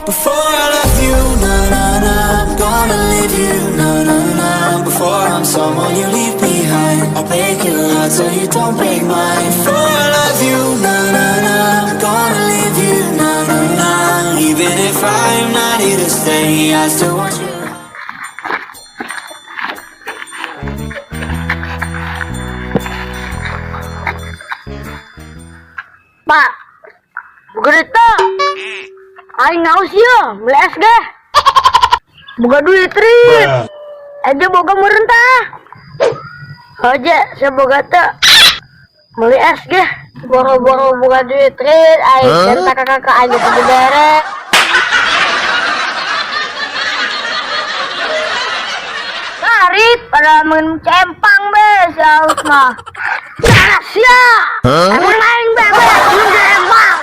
Before I love you, na na na, I'm gonna leave you, na na na. Before I'm someone you leave behind, I'll break your heart so you don't break mine. Before I love you, na na na, I'm gonna leave you, na na na. Even if I'm not here to stay, I still want you. Pak, berita, aing naus ya, beli es deh. Boga duit rit, aja boga merentah. Aja saya boga teh, beli es deh. Boro-boro boga duit rit, aing dan kakak-kakak aja tuh derek. Rit, pada main cempang bes, haus mah. Saras ya, emang main bebek, main cempang.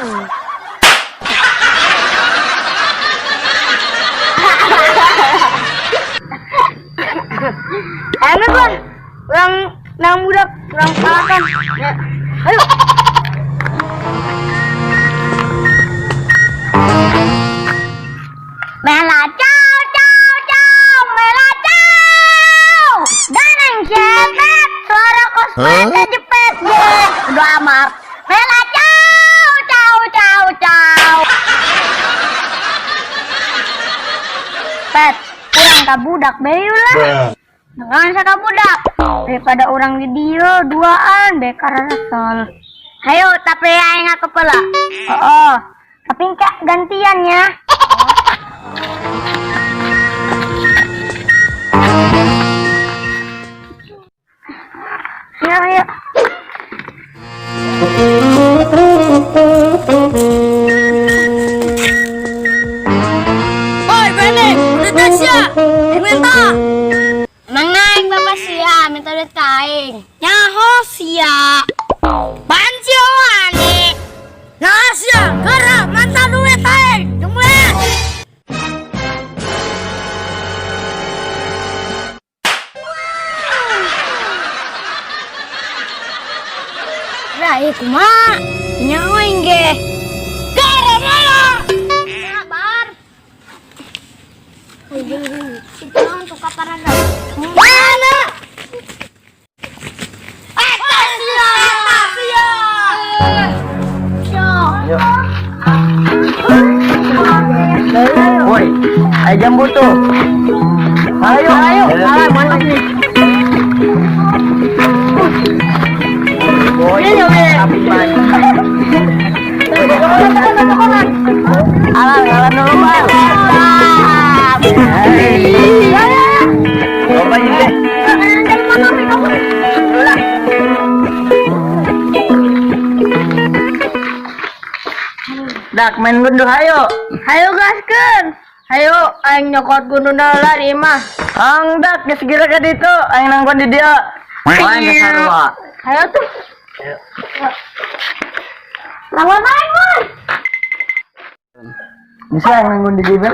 Enak kan, orang nang budak, orang kalahkan. Ya, ayo. Mela ciao ciao ciao, mela ciao. Danang cepet, suara kosmet jepet deh. Udah amat. Mela ciao ciao ciao ciao. Pet, kurang kabudak bayu lah. Jangan saka budak. Daripada orang di dia duaan bekar rasal. Ayo tapi aing kepala. Oh, tapi kak gantian ya. Ya, ayo. Oi, Bene, udah tes ya? Minta. Emang naik bapak sia, minta duit kain. Nyaho sia. Pancio ane. Nah sia, gara minta duit kain. Jumlah. Rai kuma, nyawa ingge. Gara mana? Sabar. Itu untuk kaparan dah. Mana? Tasia. Woi, ayo jambu tuh. Ayo, mana nih? Woi, alam dulu, Bang. Coba ini. Dak main gunduh ayo. Ayo gaskeun. Ayo aing nyokot gunung lah di mah. Dak geus gira ka ditu, aing nangkon di dia. Main ke sarua. Ayo tuh. Lawan aing, Boy. Bisa aing nangkon di dia.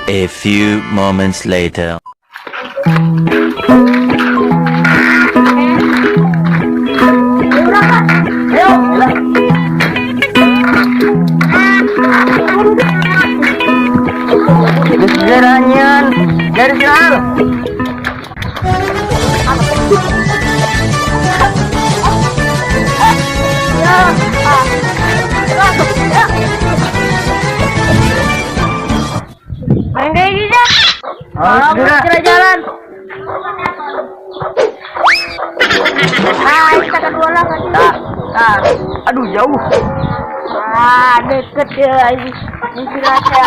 A few moments later. Ayo, lah. Geranyan dari sirah. Main kayak gini. Kira jalan. Kita kedua lah kan. Aduh jauh. Deket ya ini aja.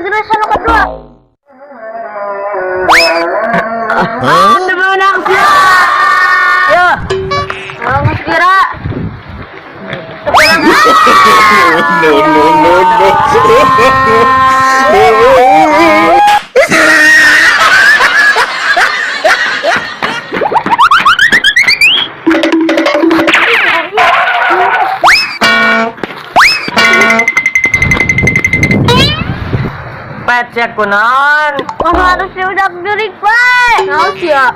Terus sana kedua. Menang sih. Ya. Mas kira. No. Pet cek kunaon. Harusnya udah gerik, Pak. Naos ya.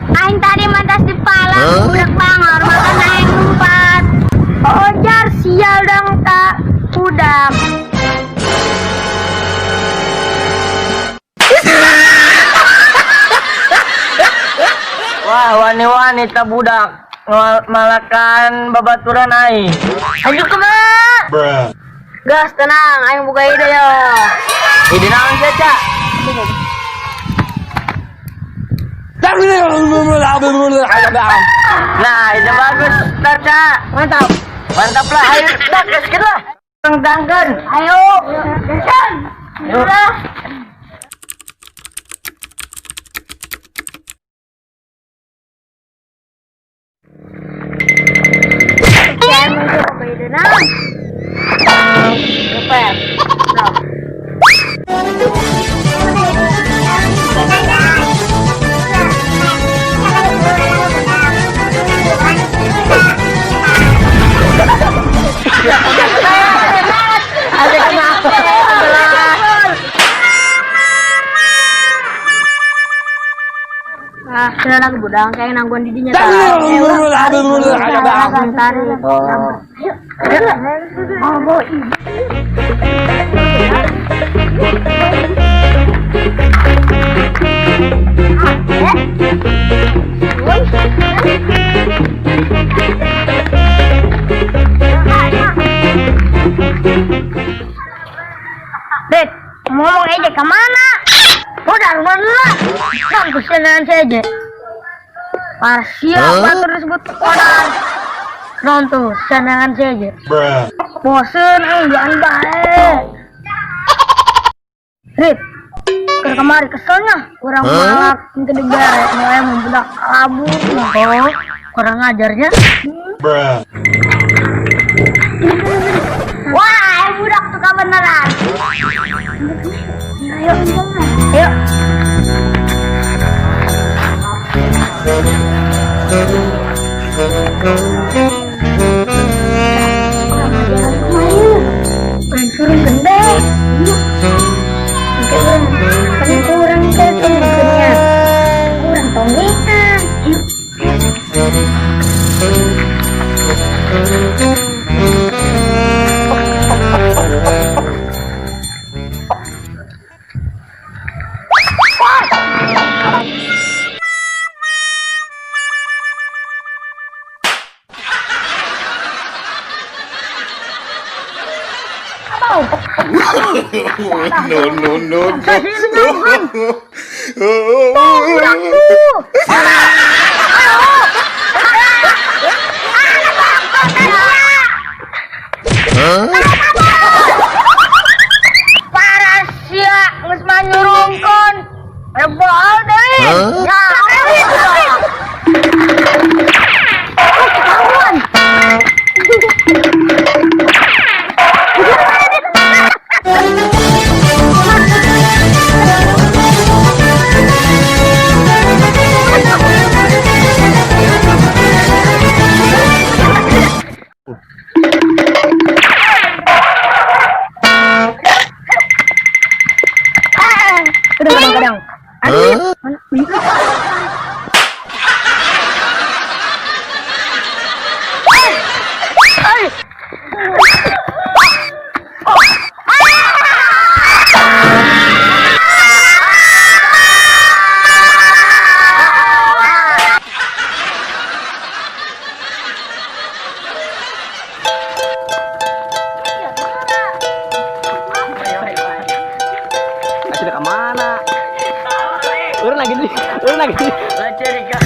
Aing tadi mantas di pala, budak bangor makan aing lumpat. Ojar sial dong tak budak. Wah, wanita budak malakan babaturan aing. Ayo kemana? Gas tenang, aing buka ide yo. Ide naon caca? Nah, ide bagus, Caca. Mantap. Mantap lah, ayo dak gaskeun lah. Tangkan. Ayo. Gasan. Udah. Jangan muncul buka ide nang. Kepet. Ada kenapa? Ah, sudah nak budang kayak nangguan didinya tak. Oh, boy. Dek, ngomong aja kemana? Udah, bener. Kampus senang saja. Parsial batur disebut koran. Nonton senangan saja. Bosen, jangan baik. Rit, ke kemari keselnya. Kurang malak, minta digeret, mulai membudak abu. Oh, kurang ajarnya. Wah, budak suka beneran. Ayo, ayo. Suruh gede. Kurang kecenderungannya. Kurang tongikan. Parasia geus manyurungkeun. Rebol deui. Ya, kadang-kadang. Aduh. Sudah kemana? Urun lagi. Lah cerita.